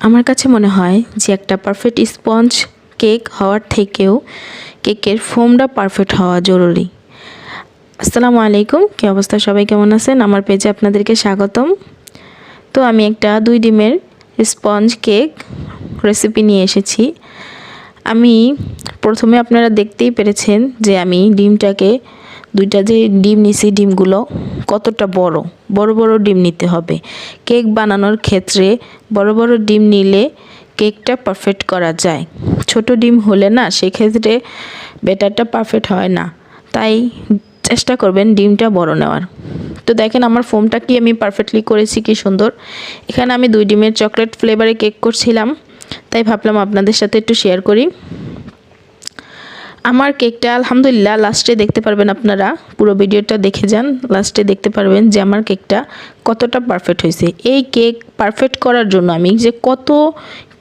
আমার কাছে মনে হয় যে একটা পারফেক্ট স্পঞ্জ কেক হওয়ার থেকেও কেকের ফোমটা পারফেক্ট হওয়া জরুরি। আসসালামু আলাইকুম, কী অবস্থা, সবাই কেমন আছেন? আমার পেজে আপনাদেরকে স্বাগতম। তো আমি একটা 2 ডিমের স্পঞ্জ কেক রেসিপি নিয়ে এসেছি। আমি প্রথমে আপনারা দেখতেই পেরেছেন যে আমি ডিমটাকে 2টা যে ডিম নিছি, ডিমগুলো কতটা বড় বড় ডিম নিতে হবে। কেক বানানোর ক্ষেত্রে বড় ডিম নিলে কেকটা পারফেক্ট করা যায়। ছোট ডিম হলে না, সেক্ষেত্রে ব্যাটারটা পারফেক্ট হয় না। তাই চেষ্টা করবেন ডিমটা বড় নেওয়ার। তো দেখেন আমার ফোমটা কি আমি পারফেক্টলি করেছি, কি সুন্দর। এখানে আমি 2 ডিমের চকলেট ফ্লেভারে কেক করছিলাম, তাই ভাবলাম আপনাদের সাথে একটু শেয়ার করি। আমার কেকটা আলহামদুলিল্লাহ লাস্টে দেখতে পারবেন, আপনারা পুরো ভিডিওটা দেখে যান, লাস্টে দেখতে পারবেন যে আমার কেকটা কতটা পারফেক্ট হয়েছে। এই কেক পারফেক্ট করার জন্য আমি যে কত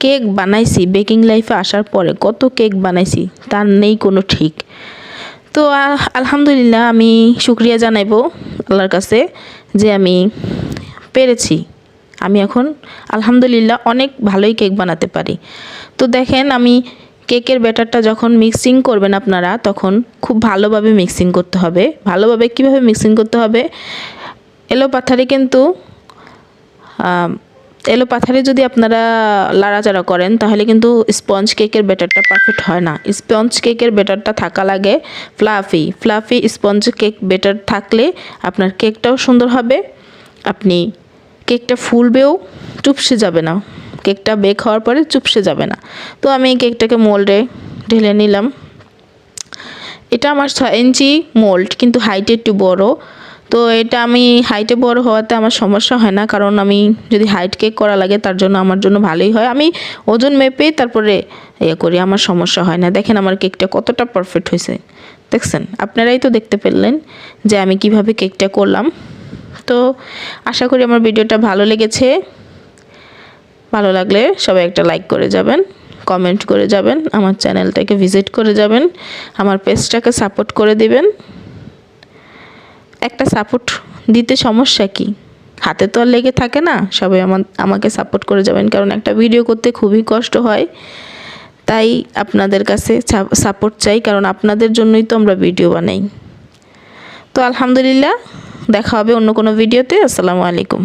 কেক বানাইছি, বেকিং লাইফে আসার পরে কত কেক বানাইছি তার নেই কোনো ঠিক। তো আলহামদুলিল্লাহ আমি শুকরিয়া জানাইবো আল্লাহর কাছে যে আমি পেরেছি। আমি এখন আলহামদুলিল্লাহ অনেক ভালোই কেক বানাতে পারি। তো দেখেন আমি কেকের ব্যাটারটা যখন মিক্সিং করবেন আপনারা, তখন খুব ভালোভাবে মিক্সিং করতে হবে। ভালোভাবে কিভাবে মিক্সিং করতে হবে, এলো পাথারে যদি আপনারা লাড়াচাড়া করেন তাহলে কিন্তু স্পঞ্জ কেকের ব্যাটারটা পারফেক্ট হয় না। স্পঞ্জ কেকের ব্যাটারটা থাকা লাগে ফ্লাফি স্পঞ্জ কেক ব্যাটার থাকলে আপনার কেকটাও সুন্দর হবে, আপনি কেকটা ফুলবেও, চুপসে যাবে না, কেকটা বেক হওয়ার পরে চুপসে যাবে না। তো আমি এই কেকটাকে মোল্ডে ঢেলে নিলাম। এটা আমার 6 ইঞ্চি মোল্ড, কিন্তু হাইটে একটু বড়। তো এটা আমি হাইটে বড় হওয়াতে আমার সমস্যা হয় না, কারণ আমি যদি হাইট কেক করা লাগে তার জন্য আমার জন্য ভালোই হয়। আমি ওজন মেপেই তারপরে করি, আমার সমস্যা হয় না। দেখেন আমার কেকটা কতটা পারফেক্ট হয়েছে, দেখছেন? আপনারাই তো দেখতে পেলেন যে আমি কিভাবে কেকটা করলাম। তো আশা করি আমার ভিডিওটা ভালো লেগেছে। ভালো লাগলে সবাই একটা লাইক করে যাবেন, কমেন্ট করে যাবেন, আমার চ্যানেলটাকে ভিজিট করে যাবেন, আমার পেজটাকে সাপোর্ট করে দিবেন। একটা সাপোর্ট দিতে সমস্যা কি, হাতে তো আর লেগে থাকে না। সবাই আমাকে সাপোর্ট করে যাবেন, কারণ একটা ভিডিও করতে খুবই কষ্ট হয়। তাই আপনাদের কাছে সাপোর্ট চাই, কারণ আপনাদের জন্যই তো আমরা ভিডিও বানাই। তো আলহামদুলিল্লাহ, দেখা হবে অন্য কোনো ভিডিওতে। আসসালামু আলাইকুম।